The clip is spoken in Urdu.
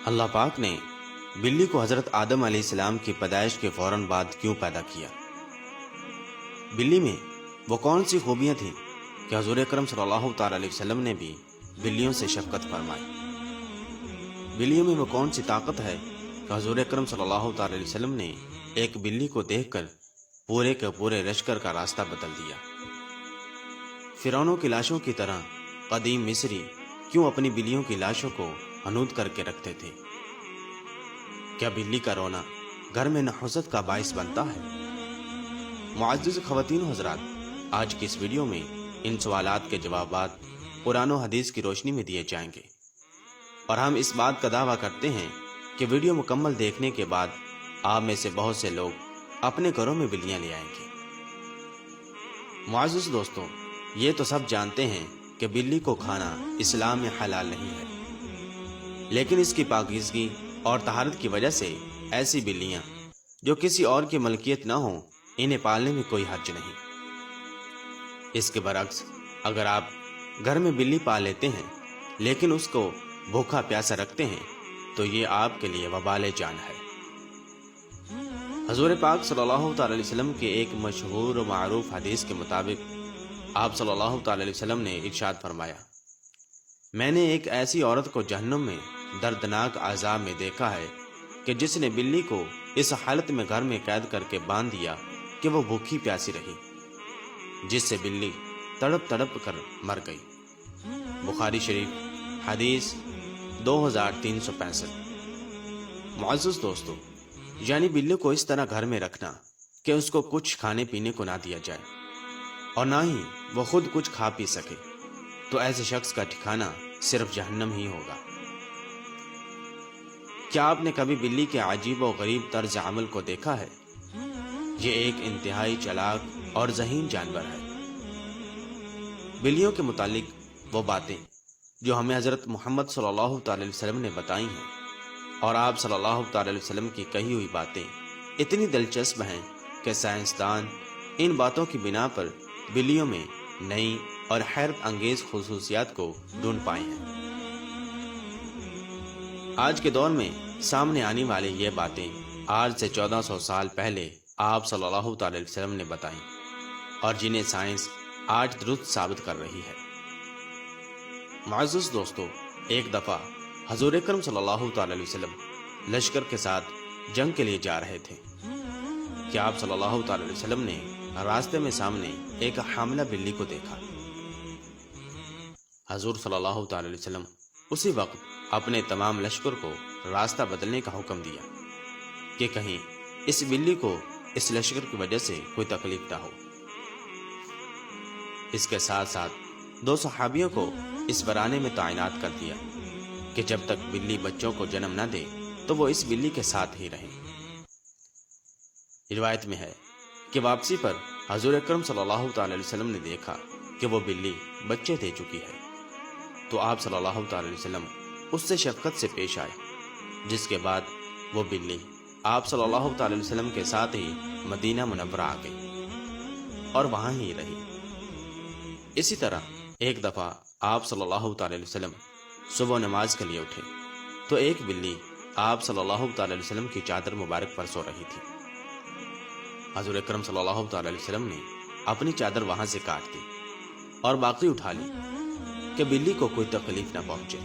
اللہ پاک نے بلی کو حضرت آدم علیہ السلام کی پیدائش کے فوراً بعد کیوں پیدا کیا؟ بلی میں وہ کون سی خوبیاں تھیں کہ حضور اکرم صلی اللہ تعالی علیہ وسلم نے بھی بلیوں سے شفقت فرمائی؟ بلیوں میں وہ کون سی طاقت ہے کہ حضور اکرم صلی اللہ تعالی علیہ وسلم نے ایک بلی کو دیکھ کر پورے کے پورے لشکر کا راستہ بدل دیا؟ فرعونوں کی لاشوں کی طرح قدیم مصری کیوں اپنی بلیوں کی لاشوں کو حنوط کر کے رکھتے تھے؟ کیا بلی کا رونا گھر میں نحوست کا باعث بنتا ہے؟ معزز خواتین و حضرات، آج کی اس ویڈیو میں ان سوالات کے جوابات قرآن و حدیث کی روشنی میں دیے جائیں گے، اور ہم اس بات کا دعویٰ کرتے ہیں کہ ویڈیو مکمل دیکھنے کے بعد آپ میں سے بہت سے لوگ اپنے گھروں میں بلیاں لے آئیں گے۔ معزز دوستوں، یہ تو سب جانتے ہیں کہ بلی کو کھانا اسلام میں حلال نہیں ہے، لیکن اس کی پاکیزگی اور طہارت کی وجہ سے ایسی بلیاں جو کسی اور کی ملکیت نہ ہوں، انہیں پالنے میں کوئی حرج نہیں۔ اس کے برعکس اگر آپ گھر میں بلی پال لیتے ہیں لیکن اس کو بھوکا پیاسا رکھتے ہیں تو یہ آپ کے لیے وبال جان ہے۔ حضور پاک صلی اللہ تعالی علیہ وسلم کے ایک مشہور و معروف حدیث کے مطابق آپ صلی اللہ تعالی علیہ وسلم نے ارشاد فرمایا، میں نے ایک ایسی عورت کو جہنم میں دردناک عذاب میں دیکھا ہے کہ جس نے بلی کو اس حالت میں گھر میں قید کر کے باندھ دیا کہ وہ بھوکی پیاسی رہی، جس سے بلی تڑپ تڑپ کر مر گئی۔ بخاری شریف حدیث 2365۔ معزز دوستو، یعنی بلی کو اس طرح گھر میں رکھنا کہ اس کو کچھ کھانے پینے کو نہ دیا جائے اور نہ ہی وہ خود کچھ کھا پی سکے، تو ایسے شخص کا ٹھکانہ صرف جہنم ہی ہوگا۔ کیا آپ نے کبھی بلی کے عجیب و غریب طرز عمل کو دیکھا ہے؟ یہ ایک انتہائی چالاک اور ذہین جانور ہے۔ بلیوں کے متعلق وہ باتیں جو ہمیں حضرت محمد صلی اللہ تعالی علیہ وسلم نے بتائی ہیں، اور آپ صلی اللہ تعالی علیہ وسلم کی کہی ہوئی باتیں اتنی دلچسپ ہیں کہ سائنسدان ان باتوں کی بنا پر بلیوں میں نئی اور حیرت انگیز خصوصیات کو ڈھونڈ پائے ہیں۔ آج کے دور میں سامنے آنے والی یہ باتیں آج سے 1400 سال پہلے آپ صلی اللہ تعالی علیہ وسلم نے بتائیں، اور جنہیں سائنس آج درست ثابت کر رہی ہے۔ معزز دوستو، ایک دفعہ حضور اکرم صلی اللہ تعالی علیہ وسلم لشکر کے ساتھ جنگ کے لیے جا رہے تھے کہ آپ صلی اللہ تعالی علیہ وسلم نے راستے میں سامنے ایک حاملہ بلی کو دیکھا۔ حضور صلی اللہ تعالی علیہ وسلم اسی وقت اپنے تمام لشکر کو راستہ بدلنے کا حکم دیا کہ کہیں اس بلی کو اس لشکر کی وجہ سے کوئی تکلیف نہ ہو۔ اس کے ساتھ ساتھ 2 صحابیوں کو اس برانے میں تعینات کر دیا کہ جب تک بلی بچوں کو جنم نہ دے تو وہ اس بلی کے ساتھ ہی رہیں۔ روایت میں ہے کہ واپسی پر حضور اکرم صلی اللہ تعالی علیہ وسلم نے دیکھا کہ وہ بلی بچے دے چکی ہے، تو آپ صلی اللہ تعالی علیہ وسلم اس سے شفقت سے پیش آئے، جس کے بعد وہ بلی آپ صلی اللہ تعالی علیہ وسلم کے ساتھ ہی مدینہ منورہ آ گئی اور وہاں ہی رہی۔ اسی طرح ایک دفعہ آپ صلی اللہ تعالی علیہ وسلم صبح نماز کے لیے اٹھے تو ایک بلی آپ صلی اللہ تعالی علیہ وسلم کی چادر مبارک پر سو رہی تھی۔ حضور اکرم صلی اللہ تعالی علیہ وسلم نے اپنی چادر وہاں سے کاٹ دی اور باقی اٹھا لی کہ بلی کو کوئی تکلیف نہ پہنچے۔